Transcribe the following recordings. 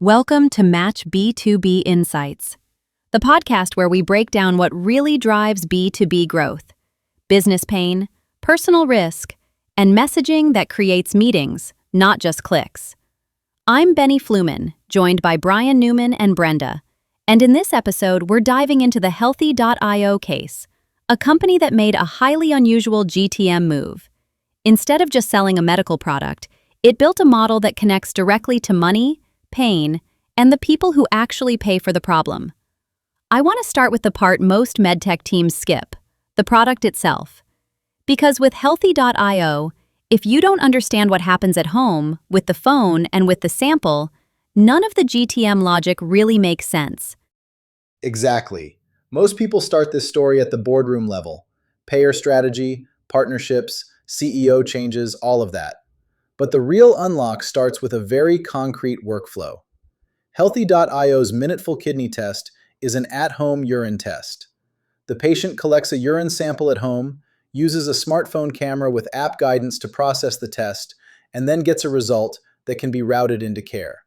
Welcome to MATCH B2B Insights, the podcast where we break down what really drives B2B growth, business pain, personal risk, and messaging that creates meetings, not just clicks. I'm Benny Fluman, joined by Brian Newman and Brenda, and in this episode we're diving into the Healthy.io case, a company that made a highly unusual GTM move. Instead of just selling a medical product, it built a model that connects directly to money, pain, and the people who actually pay for the problem. I want to start with the part most medtech teams skip, the product itself. Because with Healthy.io, if you don't understand what happens at home, with the phone and with the sample, none of the GTM logic really makes sense. Exactly. Most people start this story at the boardroom level. Payer strategy, partnerships, CEO changes, all of that. But the real unlock starts with a very concrete workflow. Healthy.io's Minuteful Kidney Test is an at-home urine test. The patient collects a urine sample at home, uses a smartphone camera with app guidance to process the test, and then gets a result that can be routed into care.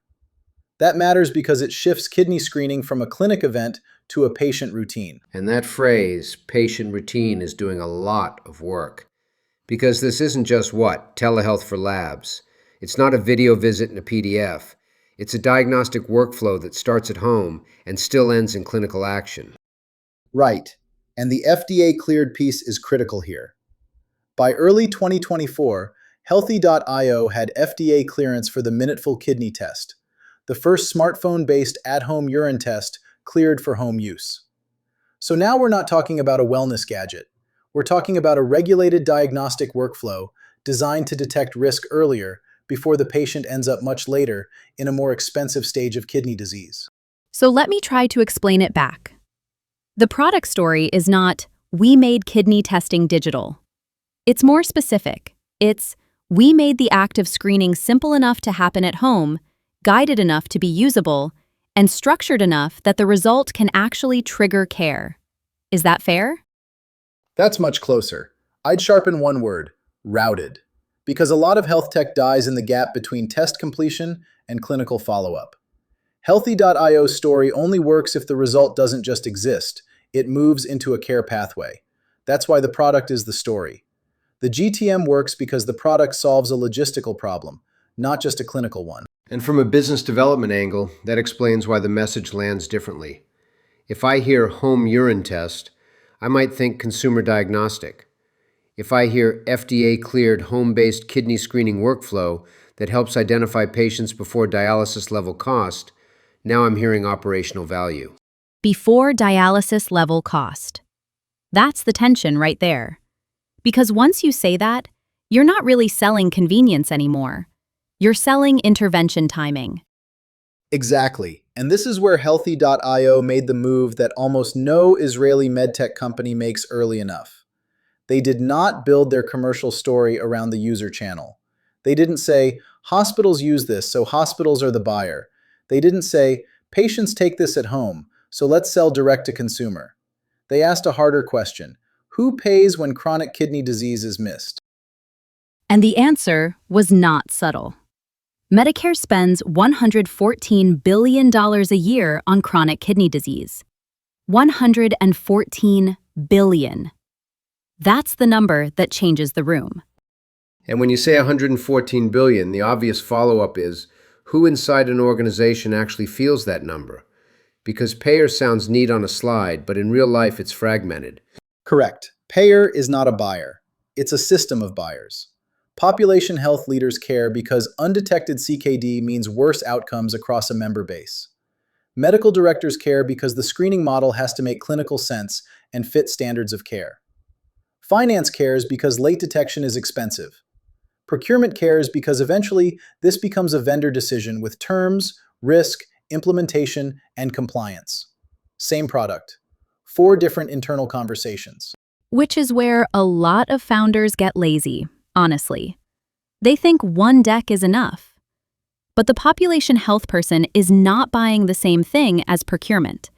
That matters because it shifts kidney screening from a clinic event to a patient routine. And that phrase, patient routine, is doing a lot of work. Because this isn't just telehealth for labs. It's not a video visit in a PDF. It's a diagnostic workflow that starts at home and still ends in clinical action. Right, and the FDA-cleared piece is critical here. By early 2024, Healthy.io had FDA clearance for the Minuteful Kidney Test, the first smartphone-based at-home urine test cleared for home use. So now we're not talking about a wellness gadget. We're talking about a regulated diagnostic workflow designed to detect risk earlier before the patient ends up much later in a more expensive stage of kidney disease. So let me try to explain it back. The product story is not, we made kidney testing digital. It's more specific. It's, we made the act of screening simple enough to happen at home, guided enough to be usable, and structured enough that the result can actually trigger care. Is that fair? That's much closer. I'd sharpen one word, routed, because a lot of health tech dies in the gap between test completion and clinical follow-up. Healthy.io's story only works if the result doesn't just exist, it moves into a care pathway. That's why the product is the story. The GTM works because the product solves a logistical problem, not just a clinical one. And from a business development angle, that explains why the message lands differently. If I hear home urine test, I might think consumer diagnostic. If I hear FDA-cleared home-based kidney screening workflow that helps identify patients before dialysis level cost, now I'm hearing operational value. Before dialysis level cost. That's the tension right there. Because once you say that, you're not really selling convenience anymore. You're selling intervention timing. Exactly. And this is where Healthy.io made the move that almost no Israeli medtech company makes early enough. They did not build their commercial story around the user channel. They didn't say, hospitals use this, so hospitals are the buyer. They didn't say, patients take this at home, so let's sell direct to consumer. They asked a harder question. Who pays when chronic kidney disease is missed? And the answer was not subtle. Medicare spends $114 billion a year on chronic kidney disease. $114 billion. That's the number that changes the room. And when you say 114 billion, the obvious follow-up is, who inside an organization actually feels that number? Because payer sounds neat on a slide, but in real life it's fragmented. Correct. Payer is not a buyer. It's a system of buyers. Population health leaders care because undetected CKD means worse outcomes across a member base. Medical directors care because the screening model has to make clinical sense and fit standards of care. Finance cares because late detection is expensive. Procurement cares because eventually this becomes a vendor decision with terms, risk, implementation, and compliance. Same product. 4 different internal conversations. Which is where a lot of founders get lazy, honestly. They think one deck is enough. But the population health person is not buying the same thing as procurement,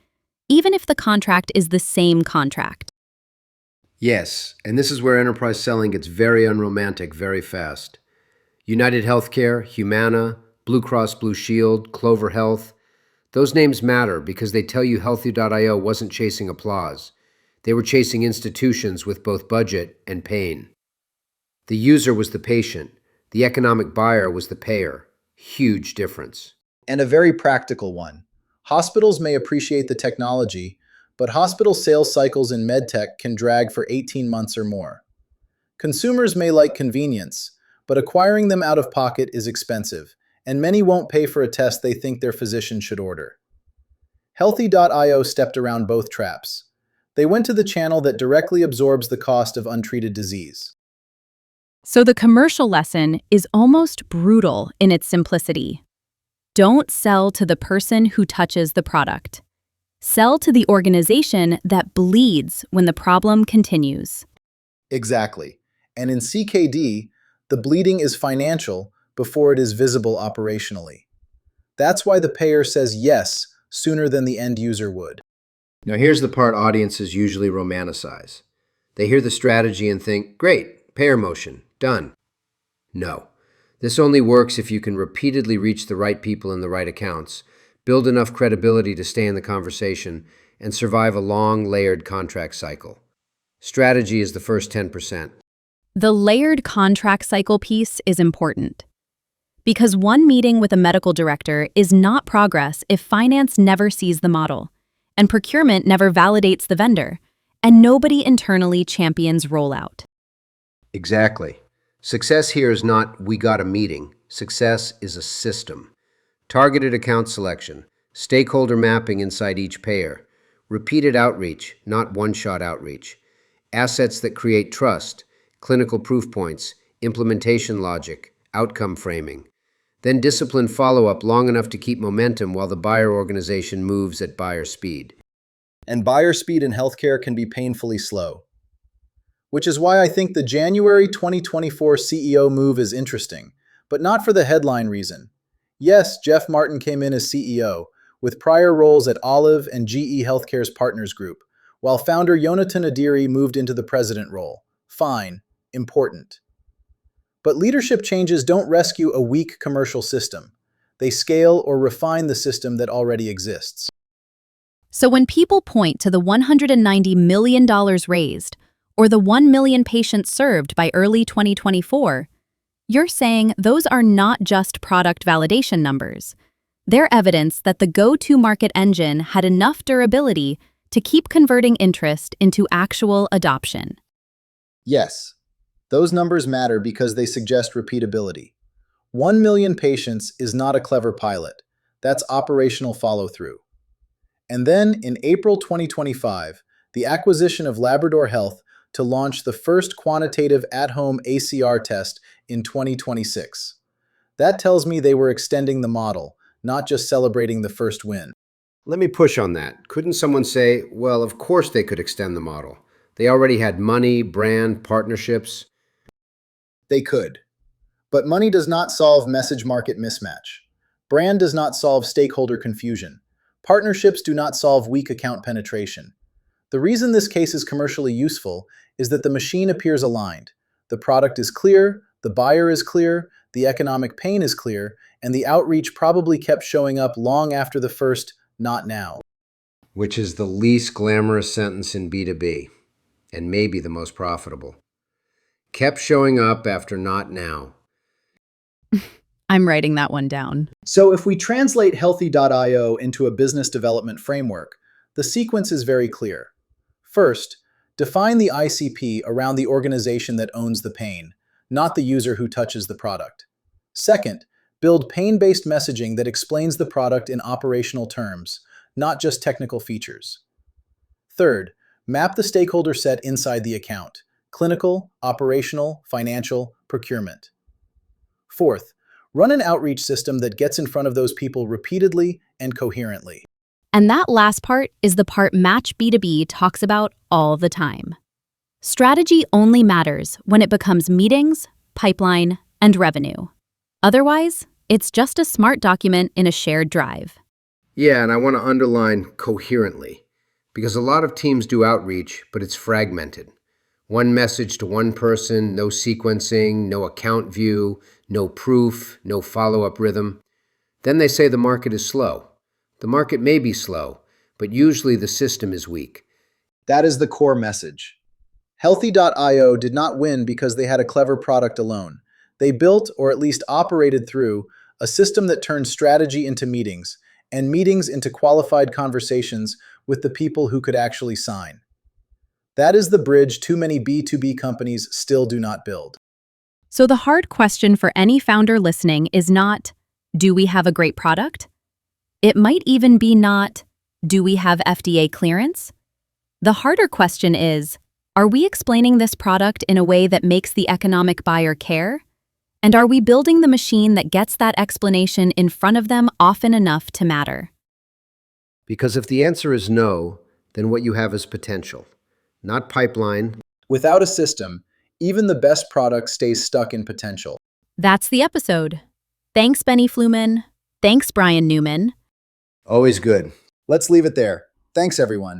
even if the contract is the same contract. Yes, and this is where enterprise selling gets very unromantic very fast. United Healthcare, Humana, Blue Cross Blue Shield, Clover Health. Those names matter because they tell you Healthy.io wasn't chasing applause. They were chasing institutions with both budget and pain. The user was the patient. The economic buyer was the payer. Huge difference. And a very practical one. Hospitals may appreciate the technology, but hospital sales cycles in medtech can drag for 18 months or more. Consumers may like convenience, but acquiring them out of pocket is expensive, and many won't pay for a test they think their physician should order. Healthy.io stepped around both traps. They went to the channel that directly absorbs the cost of untreated disease. So the commercial lesson is almost brutal in its simplicity. Don't sell to the person who touches the product. Sell to the organization that bleeds when the problem continues. Exactly. And in CKD, the bleeding is financial before it is visible operationally. That's why the payer says yes sooner than the end user would. Now here's the part audiences usually romanticize. They hear the strategy and think, great, payer motion, done. No. This only works if you can repeatedly reach the right people in the right accounts, build enough credibility to stay in the conversation, and survive a long, layered contract cycle. Strategy is the first 10%. The layered contract cycle piece is important. Because one meeting with a medical director is not progress if finance never sees the model, and procurement never validates the vendor, and nobody internally champions rollout. Exactly. Success here is not, we got a meeting. Success is a system. Targeted account selection, stakeholder mapping inside each payer, repeated outreach, not one-shot outreach, assets that create trust, clinical proof points, implementation logic, outcome framing. Then disciplined follow-up long enough to keep momentum while the buyer organization moves at buyer speed. And buyer speed in healthcare can be painfully slow. Which is why I think the January 2024 CEO move is interesting, but not for the headline reason. Yes, Jeff Martin came in as CEO, with prior roles at Olive and GE Healthcare's Partners Group, while founder Yonatan Adiri moved into the president role. Fine, important. But leadership changes don't rescue a weak commercial system. They scale or refine the system that already exists. So when people point to the $190 million raised, or the 1 million patients served by early 2024, you're saying those are not just product validation numbers. They're evidence that the go-to-market engine had enough durability to keep converting interest into actual adoption. Yes, those numbers matter because they suggest repeatability. 1 million patients is not a clever pilot. That's operational follow-through. And then, in April 2025, the acquisition of Labrador Health to launch the first quantitative at-home ACR test in 2026. That tells me they were extending the model, not just celebrating the first win. Let me push on that. Couldn't someone say, well, of course they could extend the model. They already had money, brand, partnerships. They could. But money does not solve message-market mismatch. Brand does not solve stakeholder confusion. Partnerships do not solve weak account penetration. The reason this case is commercially useful is that the machine appears aligned. The product is clear, the buyer is clear, the economic pain is clear, and the outreach probably kept showing up long after the first "not now." Which is the least glamorous sentence in B2B, and maybe the most profitable. Kept showing up after not now. I'm writing that one down. So if we translate Healthy.io into a business development framework, the sequence is very clear. First, define the ICP around the organization that owns the pain, not the user who touches the product. Second, build pain-based messaging that explains the product in operational terms, not just technical features. Third, map the stakeholder set inside the account: clinical, operational, financial, procurement. Fourth, run an outreach system that gets in front of those people repeatedly and coherently. And that last part is the part MATCH B2B talks about all the time. Strategy only matters when it becomes meetings, pipeline, and revenue. Otherwise, it's just a smart document in a shared drive. Yeah, and I want to underline coherently, because a lot of teams do outreach, but it's fragmented. One message to one person, no sequencing, no account view, no proof, no follow-up rhythm. Then they say the market is slow. The market may be slow, but usually the system is weak. That is the core message. Healthy.io did not win because they had a clever product alone. They built, or at least operated through, a system that turned strategy into meetings, and meetings into qualified conversations with the people who could actually sign. That is the bridge too many B2B companies still do not build. So the hard question for any founder listening is not, do we have a great product? It might even be not, do we have FDA clearance? The harder question is, are we explaining this product in a way that makes the economic buyer care? And are we building the machine that gets that explanation in front of them often enough to matter? Because if the answer is no, then what you have is potential, not pipeline. Without a system, even the best product stays stuck in potential. That's the episode. Thanks, Benny Fluman. Thanks, Brian Newman. Always good. Let's leave it there. Thanks, everyone.